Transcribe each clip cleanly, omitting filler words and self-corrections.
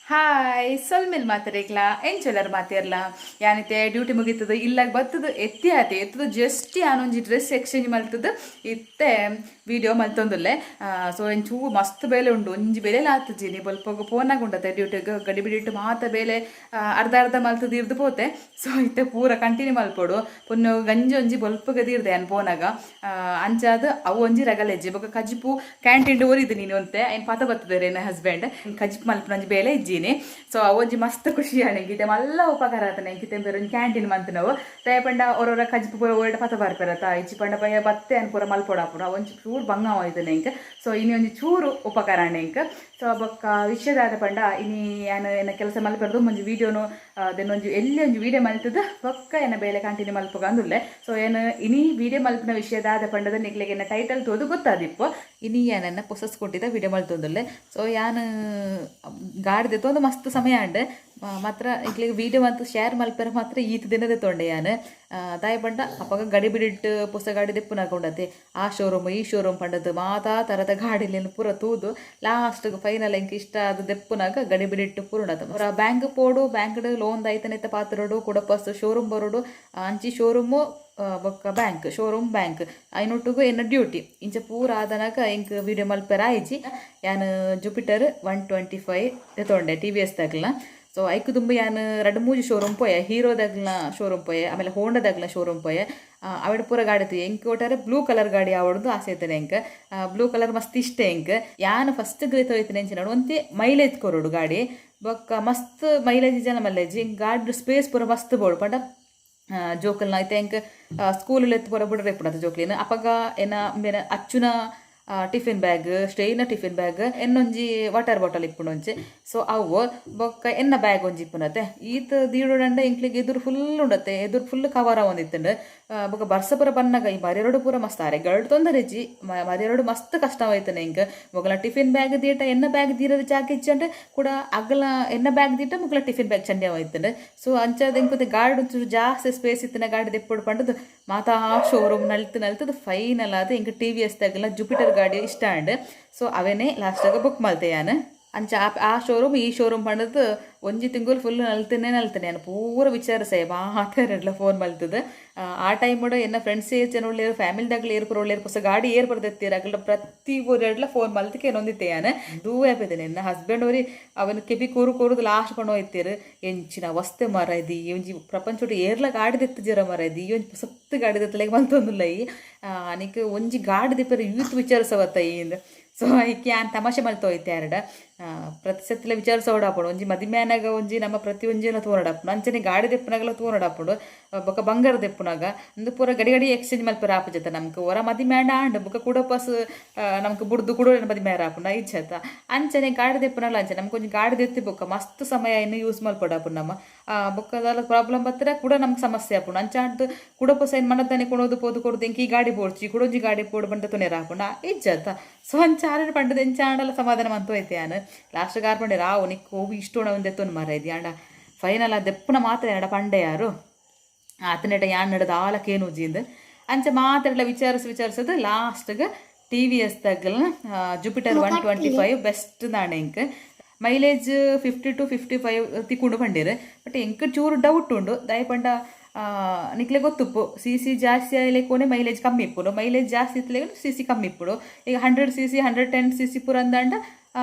hi ಸೊಲ್ಮೇಲ್ ಮಾತಾಡಿಕ್ಲ ಎಂಚೊಲ್ಲರು ಮಾತಾಡ್ಲ ಯಾನಿತೆ duty ಮುಗೀತದ ಇಲ್ಲಾಗ ಬರ್ತದ ಎತ್ತದು just ಯಾನೊಂಜಿ dress exchange ಮಲ್ತದ ಇತ್ತೆ video ಮಲ್ತೊಂದುಲ್ಲೆ so ಎಂಚೂ ಮಸ್ತ್ ಬೇಲೆ ಉಂಡು ಒಂಜಿ ಬೇಲೆ ಆತಜಿ ಬಲ್ಪೋಗ ಫೋನಾಗ ಉಂಡತೆ ಡ್ಯೂಟಿಗೆ ಗಡಿ ಬಿಡಿಟ್ಟು ಮಾತ ಬೇಲೆ ಅರ್ಧ ಅರ್ಧ ಮಲ್ತದ ಇರ್ದು ಪೋತೆ ಸೊ ಇತ್ತೆ ಪೂರ ಕಂಟಿನ್ಯೂ ಮಲ್ಪೋಡು ಪುನ್ನು ಗಂಜಿ ಒಂಜಿ ಬಲ್ಪಗದ ಇರ್ದೆ ಅನ್ ಫೋನಾಗ ಅಂಚಾದ ಅವು ಒಂಜಿ ರಗಲೆಜ್ಜಿ ಬೊಕ ಕಜಿಪು ಕ್ಯಾಂಟೀನ್ ಓರಿದ್ದು ನೀನು ಅಂತೆ ಏನು ಪಾತ ಬರ್ತದೆ ನನ್ನ ಹಸ್ಬೆಂಡ್ ಕಜಿಪ್ ಮಲ್ಪನ ಒಂಜಿ ಬೇಲೆ ಇಜ್ಜಿನಿ ಸೊ ಅವೊಂಜಿ ಮಸ್ತ್ ಖುಷಿ ಆಣೆಂಗಿತೆ ಮಲ್ಲ ಉಪಕಾರ ಆತನೆ ಎಂಕಿತೆ ಬೇರೆ ಒಂದು ಕ್ಯಾಂಟೀನ್ ಮಂತ್ ನಾವು ತಯಪಂಡ ಅವ್ರವ್ರ ಕಜಿಪು ಪೂರ ಓಲ್ಡ್ ಪತ ಬರ್ಪೆರತ್ತ ಇಚ್ಚಿ ಪಂಡ ಪಯ್ಯ ಬತ್ತೆ ಅನ್ ಪೂರ ಮಲ್ಪೊಡಾಪುರ ಒಂಚು ಚೂರು ಬಂಗ ಆಯ್ತನೆ ಎಂಕ ಸೊ ಇನಿ ಒಂಜಿ ಚೂರು ಉಪಕಾರ ಆಣೆಂಕ ಸೊ ಬೊಕ್ಕ ವಿಷಯದಾದ ಪಂಡ ಇನಿ ಏನ ಕೆಲಸ ಮಲ್ಪೆರದು ಒಂಜಿ ವಿಡಿಯೋನು ಅದನ್ನೊಂಜು ಎಲ್ಲಿ ಒಂಜಿ ವಿಡಿಯೋ ಮಲ್ತದ ಬೊಕ್ಕ ಏನ ಬೇಲೆ ಕಂಟಿನ್ಯೂ ಮಲ್ಪಗ ಅಂದುಲ್ಲೆ ಸೊ ಏನು ಇನಿ ವಿಡಿಯೋ ಮಲ್ಪಿನ ವಿಷಯದಾದ ಪಂಡದ ನಿಗ್ಲಿಗೆ ಏನ ಟೈಟಲ್ ತೋದು ಗೊತ್ತಾದಿಪ್ಪು ಇನಿ ಏನನ್ನ ಪೊಸಸ್ಕೊಟ್ಟಿದ್ದ ವಿಡಿಯೋ ಮಲ್ತೊಂದುಲ್ಲೆ ಸೊ ಯಾನು ಗಾಡಿದೆ ತೋಂದು ಮಸ್ತ್ ಸಮಯ ಅಂಡ್ ಮಾತ್ರ ಇಕ್ಲಿಗೆ ವಿಡಿಯೋ ಮತ್ತು ಶೇರ್ ಮಲ್ಪರ ಮಾತ್ರ ಈತ್ ದಿನದ ತೊಂಡೆ ಯಾನು ದಾಯ ಪಂಡ ಅಪ್ಪಾಗ ಗಡಿ ಬಿಡಿಟ್ಟು ಪುಸ್ತಕ ಗಾಡಿ ದೆಪ್ಪುನಾಕೊಂಡತೆ ಆ ಶೋರೂಮ್ ಈ ಶೋರೂಮ್ ಪಂಡದ್ದು ಮಾತಾ ಥರದ ಗಾಡಿಲಿ ಪೂರ ತೂದು ಲಾಸ್ಟ್ಗೆ ಫೈನಲ್ ಎಂಕ್ ಇಷ್ಟ ಅದು ದೆಪ್ಪುನಾಗ ಗಡಿ ಬಿಡಿಟ್ಟು ಪೂರ್ಣದ ಅವರ ಬ್ಯಾಂಕ್ ಪೋಡು ಬ್ಯಾಂಕ್ ಲೋನ್ ದೈತನೆತ್ತ ಪಾತ್ರೋಡು ಕುಡಪಸ್ ಶೋರೂಮ್ ಬರೋಡು ಅಂಚಿ ಶೋರೂಮು ಬೊಕ್ಕ ಬ್ಯಾಂಕ್ ಶೋರೂಮ್ ಬ್ಯಾಂಕ್ ಐನೊಟ್ಟಿಗೂ ಏನು ಡ್ಯೂಟಿ ಇಂಚ ಪೂರ ಆದನಾಗ ಇಂಕ್ ವಿಡಿಯೋ ಮಲ್ಪರ ಆಯ್ಚಿ ಯಾನು ಜುಪಿಟರ್ 125 ತೊಂಡೆ TVS ದಾಗ್ಲ ಸೊ ಐಕ್ ತುಂಬ ಯಾನು ಎರಡು ಮೂಜಿ ಶೋರೂಮ್ ಪೋಯ ಹೀರೋದಾಗ್ಲ ಶೋರೂಮ್ ಪೋಯ ಆಮೇಲೆ ಹೋಂಡಾದಾಗ್ಲ ಶೋರೂಮ್ ಪೋಯ ಅವಡ ಪೂರ ಗಾಡಿ ತಿ ಎಂಕ್ ಒಟ್ಟಾರೆ ಬ್ಲೂ ಕಲರ್ ಗಾಡಿ ಆವಡ್ದು ಆಸೆ ಐತನೆ ಎಂಕ್ ಬ್ಲೂ ಕಲರ್ ಮಸ್ತ್ ಇಷ್ಟ ಎಂಕ್ ಯಾನು ಫಸ್ಟ್ ಗ್ರೇತ್ ಹೋಯ್ತನೆ ಎಂಚ ನೋಡು ಒಂತೆ ಮೈಲೇಜ್ ಕೊರೋಡು ಗಾಡಿ ಬೊಕ್ಕ ಮಸ್ತ್ ಮೈಲೇಜ್ ಜನ ಮೈಲೇಜ್ ಗಾಡಿ ಸ್ಪೇಸ್ ಪೂರ ಮಸ್ತ್ ಬೋಡು ಪಂಡ ಜೋಕಲ್ನ ಐತೆ ಎಂಕ್ ಸ್ಕೂಲ್ ಎತ್ತು ಪೂರ ಬಿಡ್ರೆ ಪುಡತ ಜೋಕ್ಲಿನ ಅಪಗ ಏನ ಮೇನ ಅಚ್ಚುನ ಟಿಫಿನ್ ಬ್ಯಾಗ್ ಸ್ಟೇಯ್ನ ಟಿಫಿನ್ ಬ್ಯಾಗ್ ಎನ್ನೊಂಜಿ ವಾಟರ್ ಬಾಟಲ್ ಇಪ್ಪುಂಡೊಂಚಿ ಸೊ ಅವು ಬೊಕ್ಕ ಎನ್ನ ಬ್ಯಾಗ್ ಒಂಜಿ ಇಪ್ಪುನತ್ತೆ ಈತ ದೀಡುಂಡ ಇಂಕ್ಲಿಗೆ ಎದುರು ಫುಲ್ ಉಂಡತ್ತೆ ಎದುರು ಫುಲ್ ಕವರ್ ಒಂದಿತ್ತಂಡು ಬೊಕ್ಕ ಬರ್ಸಪುರ ಬನ್ನಾಗ ಈ ಮರಿಯರೋಡು ಪೂರ ಮಸ್ತ್ ಆರೆ ಗರ್ಡ್ ತೊಂದರೆಜಿ ಮರಿಯರೋಡು ಮಸ್ತ್ ಕಷ್ಟವಾಯ್ತನೆ ಇಂಕ ಮೊಗಲ ಟಿಫಿನ್ ಬ್ಯಾಗ್ ದೀಟ ಎನ್ನ ಬ್ಯಾಗ್ ದೀರದ ಜಾಗ ಇಚ್ಚಂಡೆ ಕೂಡ ಅಗಲ ಎನ್ನ ಬ್ಯಾಗ್ ದೀಟ ಮುಗಲ ಟಿಫಿನ್ ಬ್ಯಾಗ್ ಚಂಡೆ ಆಯ್ತಂಡೆ ಸೊ ಅಂಚದ ಇಂಕೋತೆ ಗಾಡಿ ಒಂಚೂರು ಜಾಸ್ತಿ ಸ್ಪೇಸ್ ಇತ್ತನ ಗಾಡಿ ದೆಪ್ಪುಡು ಪಂಡದು ಮಾತಾ ಶೋರೂಮ್ ನಲ್ತದು ಫೈನಲ್ ಆದ ಇಂಕ TVS ದಾಗಲ ಜುಪಿಟರ್ ಗಾಡಿ ಇಷ್ಟ ಅಂಡ್ ಸೊ ಅವೇನೇ ಲಾಸ್ಟಾಗ ಬುಕ್ ಮಲ್ತೆ ಯಾನು ಅಂಚ ಆ ಶೋರೂಮ್ ಈ ಶೋರೂಮ್ ಪಂಡದು ಒಂಜಿ ತಿಂಗಳು ಫುಲ್ ನಲ್ತನೆ ನಾನು ಪೂರ ವಿಚಾರಿಸೆ ಮಾತಾಡಲ್ಲ ಫೋನ್ ಮಲ್ತದ ಆ ಟೈಮ್ ಕೂಡ ಎನ್ನ ಫ್ರೆಂಡ್ಸ್ ಜನ ಒಳ್ಳೆಯರು ಫ್ಯಾಮಿಲಿದಾಗಲಿ ಏರ್ಪುರ ಒಳ್ಳೆಯರು ಹೊಸ ಗಾಡಿ ಏರ್ ಬರ್ದತ್ತೀರ ಆಗಲ್ಲ ಪ್ರತಿ ಊರೆಡ್ಲ ಫೋನ್ ಮಲ್ತಕ್ಕೆ ಏನೊಂದಿತ್ತೆ ಯಾನು ದೂ ಆಪಿದ್ದೇನೆ ನನ್ನ ಹಸ್ಬೆಂಡ್ ಅವ್ರಿ ಅವನು ಕೆಬಿ ಕೂರುದು ಲಾಸ್ಟ್ ಪಣ ಹೋಯ್ತೀರು ಎಂಚಿನ ವಸ್ತೆ ಮರ ಇದಿ ಒಂಜಿ ಪ್ರಪಂಚ ಏರ್ಲ ಗಾಡಿ ದೆತ್ತು ಜರ ಮರ ಇದಿ ಈ ಒಂಜಿ ಸತ್ತು ಗಾಡಿ ದತ್ತಲೆಗೆ ಮಲ್ತೊಂದಿಲ್ಲ ಈ ಅನಿಕೆ ಒಂಜಿ ಗಾಡಿ ದಿಪ್ಪರ ಯೂತ್ ವಿಚಾರಿಸವತ್ತ ಇಂದ ಸೊ ಈಕೆ ಯಾನ್ ತಮಾಷೆ ಮಲ್ತು ಹೋಯ್ತೆ ಎರಡ ಪ್ರತಿ ಸತ್ತಿಲ ವಿಚಾರಿಸೋಡಾಪಡು ಒಂಜಿ ಮದಿಮ್ಯಾನಾಗ ಒಂಜಿ ನಮ್ಮ ಪ್ರತಿ ಒಂಜಿನ ತೋರಡಾಪುಡು ಅಂಚನೆ ಗಾಡಿ ದೆಪ್ಪನಾಗಲ ತೋರಡಾಪುಡು ಬೊಕ್ಕ ಬಂಗಾರ ದೆಪ್ಪುನಾಗ ಅಂದು ಪೂರ ಗಡಿ ಎಕ್ಸ್ಚೇಂಜ್ ಮಲ್ಪರ ಆಪುಜತ ನಮ್ಗೆ ಹೊರ ಮದಿಮ್ಯಾಂಡ ಆಂಡ್ ಬೊಕ್ಕ ಕೂಡ ಪಾಸ್ ನಮ್ಗೆ ಬುಡ್ದು ಕೂಡ ಮದಿಮ್ಯಾರ ಆಪುಂಡ ಇಜ್ಜತ ಅಂಚನೆ ಗಾಡಿ ದೆಪ್ಪನಾಗಲ ಅಂಚೆ ನಮ್ಗೆ ಒಂಜಿ ಗಾಡಿ ದೆತ್ತಿ ಬೊಕ್ಕ ಮಸ್ತ್ ಸಮಯ ಇನ್ನು ಯೂಸ್ ಮಲ್ಪಡಾಪುಡು ನಮ್ಮ ಬೊಕ್ಕದಲ್ಲ ಪ್ರಾಬ್ಲಮ್ ಬತ್ತರೆ ಕೂಡ ನಮ್ಗೆ ಸಮಸ್ಯೆ ಆಪುಂಡು ಅಂಚಾಂಟ್ ಕೂಡ ಪೋಸ ಏನು ಮನದಾನೆ ಕೊಡೋದು ಪೋದು ಕೊಡೋದು ಎಂಕಿ ಗಾಡಿ ಬೋಡ್ಚಿ ಕುಡೊಂಜಿ ಗಾಡಿ ಪೋಡು ಬಂಡ ತುನೇರ ಆಪುಂಡ ಇಜ್ಜತ ಸೊ ಅಂಚಾರ ಪಂಡದ ಎಂಚಾಂಡಲ್ಲ ಸಮಾಧಾನ ಮಂತು ಹೋಯ್ತೆ ಯಾನು ಲಾಸ್ಟ್ ಗಾರ್ಪಂಡೆ ರಾವು ನಿಕ್ ಹೋಗಿ ಇಷ್ಟೋಣ ಒಂದು ಎತ್ತೊಂದು ಮರ ಇದು ಯಾಂಡ ಫೈನಲ್ ದೆಪ್ಪನ ಮಾತ್ರ ಎಡ ಪಂಡೆ ಯಾರು ಆತನೆಟ ಯಾನ್ ನಡದ ಆಲಕ್ಕೇನು ಉಜ್ಜಿಂದು ಅಂಚೆ ಮಾತಾಡಲ್ಲ ವಿಚಾರಿಸೋದು ಲಾಸ್ಟ್ಗೆ TVS ದಾಗಲ ಜುಪಿಟರ್ 125 ಬೆಸ್ಟ್ ನಾಣೆ ಇಂಕ್ ಮೈಲೇಜ್ 50 to 55 ತಿಕ್ಕೊಂಡು ಪಂಡೀರು ಬಟ್ ಎಂಕ ಚೂರು ಡೌಟ್ ಉಂಡು ದಯಪಂಡ ನಿಕ್ಲೆ ಗೊತ್ತುಪ್ಪು CC ಜಾಸ್ತಿ ಆಗಲಿಕ್ಕೆ ಮೈಲೇಜ್ ಕಮ್ಮಿ ಇಪ್ಪುಡು ಮೈಲೇಜ್ ಜಾಸ್ತಿ ಇತ್ತಲೆ CC ಕಮ್ಮಿ ಇಪ್ಪುಡು ಈಗ 100cc 110cc ಪುರ ಅಂದಂಡ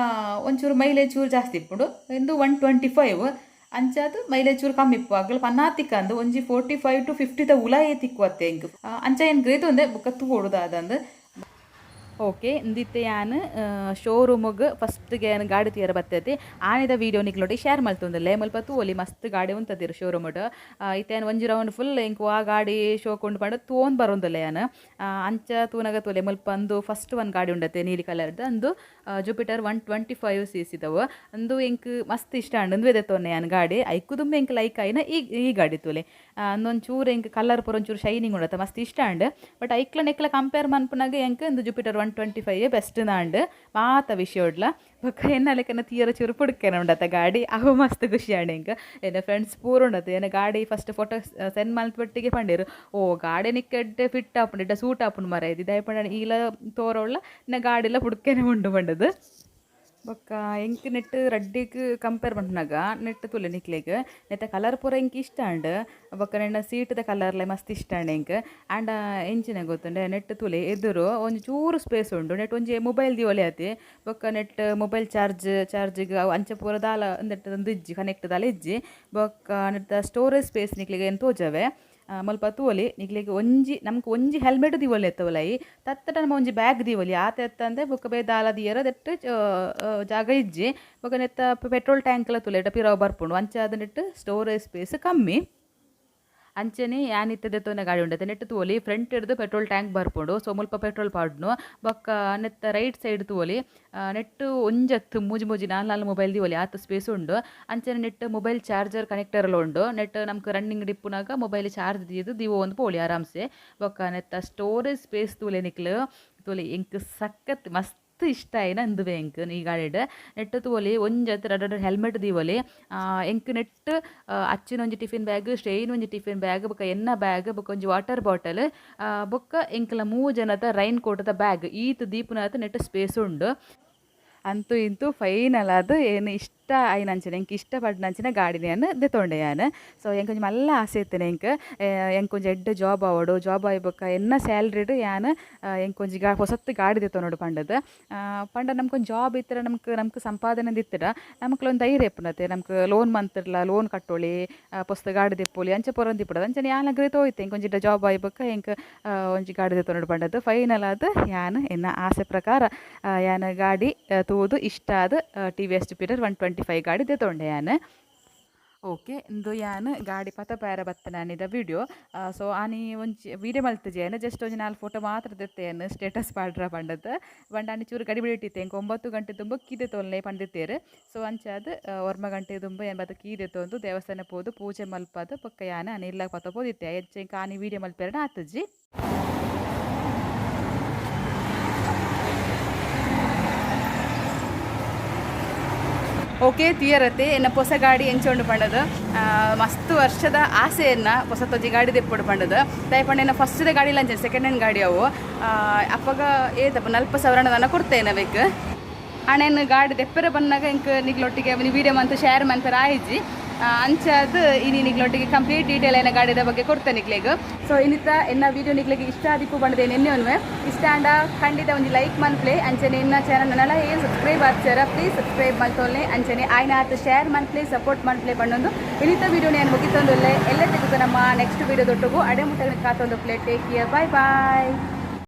ಒಂಚೂರು ಮೈಲೇಜ್ ಚೂರು ಜಾಸ್ತಿ ಇಪ್ಪುಡು ಎಂದು 125 ಅಂಚಾದು ಮೈಲೇಜ್ ಚೂರು ಕಮ್ಮಿ ಇಪ್ಪು ಆಗಲು ಪನ್ನಾತಿಕ್ಕ ಅಂದು ಒಂಜಿ 45 to 50 ಉಲಾಯೇ ತಿಕ್ಕುವತ್ತೆ ಎಂಕ್ ಅಂಚ ಏನು ಗ್ರೇಟ್ ಒಂದೇ ಬುಕ್ಕ ತೂಡುದು ಅದಂದು ಓಕೆ ಇಂದಿತ್ತೆ ಯಾನು ಶೋರೂಮಿಗೆ ಫಸ್ಟ್ಗೆ ಏನು ಗಾಡಿ ತೀರ ಬರ್ತೈತಿ ಆನಿದ ವೀಡಿಯೋ ನಿಕ್ಲೋಟಿ ಶೇರ್ ಮಲ್ತೊಂದಿಲ್ಲ ಮಲ್ಪತ್ತು ಒಲಿ ಮಸ್ತ್ ಗಾಡಿ ಉಂತದಿರು ಶೋರೂಮಡು ಇತ್ತೇನು ಒಂಜಿ ರೌಂಡ್ ಫುಲ್ ಇಂಕು ಆ ಗಾಡಿ ಶೋ ಕೊಂಡು ಪಂಡು ತೋನ್ ಬರೋದಿಲ್ಲ ಯಾನು ಅಂಚ ತೂನಾಗ ತೋಲೆ ಮಲ್ಪ ಅಂದು ಫಸ್ಟ್ ಒಂದು ಗಾಡಿ ಉಂಡತ್ತೆ ನೀಲಿ ಕಲರ್ದು ಅಂದು ಜುಪಿಟರ್ 125cc ದವು ಅಂದು ಇಂಕ್ ಮಸ್ತ್ ಇಷ್ಟ ಅಂಡು ಎದೆತ್ತೋನೆ ಯಾನು ಗಾಡಿ ಐಕು ತುಂಬ ಇಂಕ್ ಲೈಕ್ ಆಯ್ನ ಈ ಗಾಡಿ ತೋಲೆ ಅಂದೊಂದು ಚೂರು ಇಂಕ್ ಕಲರ್ ಪೂರ ಒಂಚೂರು ಶೈನಿಂಗ್ ಉಂಡತ್ತೆ ಮಸ್ತ್ ಇಷ್ಟ ಅಂಡು ಬಟ್ ಐಕ್ಲ ಕಂಪೇರ್ ಮನ್ಪನಾಗ ಎಂಕ್ ಇಂದು ಜುಪಿಟರ್ 125 ಬೆಸ್ಟ್ ನಾಂಡ್ ಮಾತ ವಿಷಯ ಉಡ್ಲ ಬೊಕ್ಕ ಎನ್ನಲೆಕ್ಕನ ತೀರ ಚೂರು ಪುಡ್ಕೇನ ಉಂಡತ್ತ ಗಾಡಿ ಅವು ಮಸ್ತ್ ಖುಷಿ ಆಂಡ್ ಇಂಕ ಏನ ಫ್ರೆಂಡ್ಸ್ ಪೂರ ಉಂಡತ್ತೆ ಏನ ಗಾಡಿ ಫಸ್ಟ್ ಫೋಟೋ ಸೆಂಡ್ ಮಲ್ಪಟ್ಟಿಗೆ ಪಂಡೇರು ಓ ಗಾಡಿ ನಿಕ್ಕೆಡ್ಡೆ ಫಿಟ್ ಆಪುಂಡು ಇಡ್ಡ ಸೂಟ್ ಆಪುಂಡು ಮರ ಇದು ದಯಪಂಡ ಈಲ ತೋರೋಳ್ಳ ಇನ್ನ ಗಾಡಿ ಎಲ್ಲ ಪುಡ್ಕೇನೆ ಉಂಡು ಪಂಡದು ಬೊಕ್ಕ ಎಂಕ್ ನೆಟ್ ರಡ್ಡಿಗ್ ಕಂಪೇರ್ ಪಂಪನಾಗ ನೆಟ್ ತುಲೆ ನಿಕ್ಲೆಗ್ ನೆತ್ತ ಕಲರ್ ಪೂರ ಎಂಕ್ ಇಷ್ಟ ಅಂಡ್ ಬೊಕ್ಕ ನೆನ್ನ ಸೀಟ್ದ ಕಲರ್ಲೆ ಮಸ್ತ್ ಇಷ್ಟ ಅಂಡ್ ಎಂಕ್ ಆಂಡ ಎಂಚಿನ ಗೊತ್ತುಂಡೆ ನೆಟ್ ತುಲೆ ಎದುರು ಒಂಜಿ ಚೂರು ಸ್ಪೇಸ್ ಉಂಡು ನೆಟ್ ಒಂಜಿ ಮೊಬೈಲ್ ದಿ ಒಲೆ ಆತಿ ಬೊಕ್ಕ ನೆಟ್ ಮೊಬೈಲ್ ಚಾರ್ಜಿಗ್ ಅಂಚ ಪೂರ ದಾಲ ನೆಟ್ ಒಂದು ಇಜ್ಜಿ ಕನೆಕ್ಟ್ ದಾಲ ಇಜ್ಜಿ ಬೊಕ್ಕ ನೆಟ್ ಸ್ಟೋರೇಜ್ ಸ್ಪೇಸ್ ನಿಕ್ಲೆಗ್ ಏನು ತೋಜವೆ ಮಲ್ಪ ತೂವೊಲಿ ನಿಕ್ಲೆಗ್ ಒಂಜಿ ನಮ್ಕ್ ಒಂಜಿ ಹೆಲ್ಮೆಟ್ ದಿವೊಲಿ ಎತ್ತವಲೈ ತತ್ತಟ ನಮ ಒಂಜಿ ಬ್ಯಾಗ್ ದಿವೊಲಿ ಆತ ಎತ್ತಂದೆ ಬೊಕ್ಕ ಬೇ ದಾಲ ದಿಯರ ದೆಟ್ ಜಾಗ ಇಜ್ಜಿ ಬೊಕ ನೆತ್ತ ಪೆಟ್ರೋಲ್ ಟ್ಯಾಂಕ್ಲ ತುಲೆಟ ಪಿರವು ಬರ್ಪುಂಡು ಅಂಚಾದ ನೆಟ್ ಸ್ಟೋರೇಜ್ ಸ್ಪೇಸ್ ಕಮ್ಮಿ ಅಂಚನೆ ಯಾನಿತ್ತದ ತೋನ ಗಾಡಿ ಉಂಡತೆ ನೆಟ್ ತೂವೊಲಿ ಫ್ರಂಟ್ ಹಿಡ್ದು ಪೆಟ್ರೋಲ್ ಟ್ಯಾಂಕ್ ಬರ್ಪುಂಡು ಸೊ ಮುಲ್ಪ ಪೆಟ್ರೋಲ್ ಪಾಡ್ನು ಬೊಕ್ಕ ನೆತ್ತ ರೈಟ್ ಸೈಡ್ ತೂವೊಲಿ ನೆಟ್ ಒಂಜತ್ತು ಮೂಜಿ ನಾಲ್ ಮೊಬೈಲ್ ದಿವೊಲಿ ಆತ ಸ್ಪೇಸ್ ಉಂಡು ಅಂಚನೆ ನೆಟ್ ಮೊಬೈಲ್ ಚಾರ್ಜರ್ ಕನೆಕ್ಟರ್ಲ ಉಂಡು ನೆಟ್ ನಮ್ಕ್ ರನ್ನಿಂಗ್ ಡಿಪ್ಪುನಾಗ ಮೊಬೈಲ್ ಚಾರ್ಜ್ ದಿಯದು ದಿವೋ ಒಂದು ಪೋಳಿ ಆರಾಮ್ಸೆ ಬೊಕ್ಕ ನೆತ್ತ ಸ್ಟೋರೇಜ್ ಸ್ಪೇಸ್ ತೂಲೆ ನಿಕ್ಲು ತೂಲೆ ಎಂಕ್ ಸಖತ್ ಮಸ್ತ್ ಇಷ್ಟ ಆಯ್ನ ಅಂದುವೆ ಎಂಕ್ ಈ ಗಾಡಿಡ್ ನೆಟ್ ತೂವೊಲಿ ಒಂಜತ್ ರಡ್ಡ್ ಹೆಲ್ಮೆಟ್ ದಿವೊಲಿ ಎಂಕ್ ನೆಟ್ ಅಚ್ಚಿನ ಒಂಜಿ ಟಿಫಿನ್ ಬ್ಯಾಗ್ ಸ್ಟೇಯ್ನ್ ಒಂಜಿ ಟಿಫಿನ್ ಬ್ಯಾಗ್ ಬೊಕ ಎನ್ನ ಬ್ಯಾಗ್ ಬೊಕ ಒಂಜಿ ವಾಟರ್ ಬಾಟಲ್ ಬೊಕ್ಕ ಎಂಕ್ಲ 3 ಜನದ ರೈನ್ ಕೋಟ್ದ ಬ್ಯಾಗ್ ಈತ್ ದೀಪುನಾತ್ ನೆಟ್ ಸ್ಪೇಸ್ ಉಂಡು ಅಂತೂ ಇಂತೂ ಫೈನಲ್ ಅದು ಏನು ಇಷ್ಟ ಆಯ್ನಂಚಿನ ಎಂಕ್ ಇಷ್ಟಪಡ್ನಂಚಿನ ಗಾಡಿನ ದೆತೊಂಡೆ ಯಾನ್ ಸೊ ಎಂಕೊಂಜಿ ಮಲ್ಲ ಆಸೆ ಇತ್ತೇನೆ ಎಂಕೊಂಜಿ ಎಡ್ಡೆ ಜಾಬ್ ಆವಡು ಜಾಬ್ ಆಯ್ಬೊಕ್ಕ ಎನ್ನ ಸ್ಯಾಲ್ರಿಡ್ ಯಾನ್ ಎಂಕೊಂಜಿ ಹೊಸತ್ತು ಗಾಡಿ ದೆತೊನೋಡು ಪಂಡದ ನಮ್ಕೊಂದು ಜಾಬ್ ಇತ್ತರ ನಮ್ಕ್ ಸಂಪಾದನೆ ದಿತ್ತರ ನಮ್ಕ್ಲೊಂದು ಧೈರ್ಯ ಇಪ್ಪುನತೆ ನಮ್ಕ್ ಲೋನ್ ಮಂತಿರ್ಲ ಲೋನ್ ಕಟ್ಟೋಳಿ ಪೊಸ್ತ ಗಾಡಿ ದೆಪ್ಪೊಲಿ ಅಂಚೆ ಪೊರಂದು ಇಪ್ಪಡದು ಅಂಚನೆ ಯಾನ್ ಅಗ್ರೆ ತೋಯ್ತೆ ಎಂಕೊಂಜಿ ಜಾಬ್ ಆಯ್ಬೊಕ್ಕ ಎಂಕ್ ಒಂಜಿ ಗಾಡಿ ದೆತೊನೋಡು ಪಂಡದು ಫೈನಲ್ ಆದ್ ಯಾನ್ ಎನ್ನ ಆಸೆ ಪ್ರಕಾರ ಯಾನ್ ಗಾಡಿ ತೂದು ಇಷ್ಟ ಆದ TVS Jupiter 125 ಗಾಡಿ ದೆತೊಂಡೆ ಯಾನ್ ಓಕೆ ಇಂದು ಯಾನ್ ಗಾಡಿ ಪತ ಪ್ಯಾರ ಬತ್ತನಾನಿದ ವಿಡಿಯೋ ಸೊ ಆನಿ ಒಂಜಿ ವಿಡಿಯೋ ಮಲ್ತಜೇನು ಜಸ್ಟ್ ಒಂಜಿ 4 ಫೋಟೋ ಮಾತ್ರ ದೆತ್ತೇನು ಸ್ಟೇಟಸ್ ಪಾಡ್ರ ಪಂಡದ ಆನಿ ಚೂರು ಗಡಿಬಿಡಿ ಇಟ್ಟಿತ್ತೆ ಎಂಕ್ 9 ಗಂಟೆ ತುಂಬ ಕೀದೆ ತೊಲ್ಲೆ ಪಂದಿತ್ತೇರು ಸೊ ಅಂಚಾದ್ 1 ಗಂಟೆ ತುಂಬ ಏನು ಬತ್ತ ಕೀದೆ ತೊಂದು ದೇವಸ್ಥಾನ ಪೋದು ಪೂಜೆ ಮಲ್ಪದು ಪಕ್ಕ ಯಾನ್ ಆನಿ ಇಲ್ಲ ಪತ ಪೋದಿತ್ತೆ ಹೆಚ್ಚು ಆನಿ ವಿಡಿಯೋ ಮಲ್ಪೇರನ ಆತಜ್ಜಿ ಓಕೆ ತಿಯರತೆ ಎನ್ನ ಹೊಸ ಗಾಡಿ ಎಂಚೊಂಡು ಪಂಡದು ಮಸ್ತ್ ವರ್ಷದ ಆಸೆಯನ್ನ ಹೊಸತೊಂಜಿ ಗಾಡಿ ದೆಪ್ಪೊಡು ಪಂಡದು ದಯಪಂಡ ಎನ್ನ ಫಸ್ಟ್ದ ಗಾಡಿ ಲಂಚ ಸೆಕೆಂಡ್ ಹ್ಯಾಂಡ್ ಗಾಡಿ ಅವು ಅಪ್ಪಗ ಏತಪ್ಪ 40,000 ದನ ಕೊಡ್ತೇನೆ ಬೇಕ್ ಆಣೆನ್ ಗಾಡಿ ದೆಪ್ಪರೆ ಬಂದಾಗ ಎಂಕ್ ನಿಗ್ಲೊಟ್ಟಿಗೆ ವಿಡಿಯೋ ಮಂತ್ ಶೇರ್ ಮಂತರ ಆಯ್ಜಿ ಅಂಚಾದ್ ಇನಿ ನಿಗ್ಲೊಟ್ಟಿಗೆ ಕಂಪ್ಲೀಟ್ ಡೀಟೇಲ್ ಏನ ಗಾಡಿದ ಬಗ್ಗೆ ಕೊಡ್ತೇನೆ ನಿಕ್ಲೆಗ್ ಸೊ ಇನ್ನಿತ ಎನ್ನ ವಿಡಿಯೋ ನಿಕ್ಲೆಗೆ ಇಷ್ಟ ಆದಿಪ್ಪು ಬಂಡದೆ ಎನ್ನೆ ಒನ್ವೆ ಇಷ್ಟ ಅಂಡ ಖಂಡಿತ ಒಂಜಿ ಲೈಕ್ ಮನ್ಪ್ಲೆ ಅಂಚನೆ ಎನ್ನ ಚಾನಲ್ನೆಲ್ಲ ಏನು ಸಬ್ಸ್ಕ್ರೈಬ್ ಆಗ್ತಾರ ಪ್ಲೀಸ್ ಸಬ್ಸ್ಕ್ರೈಬ್ ಮಲ್ತೊಲ್ಲೆ ಅಂಚನೆ ಆಯ್ನ ಆತ ಶೇರ್ ಮನ್ಪ್ಲೆ ಸಪೋರ್ಟ್ ಮನ್ಪ್ಲೆ ಪಣ್ಣೊಂದು ಇನ್ನಿತ ವಿಡಿಯೋ ನಾನು ಮುಗಿತೊಂದುಲ್ಲೆ ಎಲ್ಲ ತೆಗೆದು ನಮ್ಮ ನೆಕ್ಸ್ಟ್ ವಿಡಿಯೋ ದೊಟ್ಟಗು ಅಡೆ ಮುಟ್ಟ ಕಾತೊಂದು ಪ್ಲೇಟ್ ಟೇಕ್ ಕೇರ್ ಬಾಯ್ ಬಾಯ್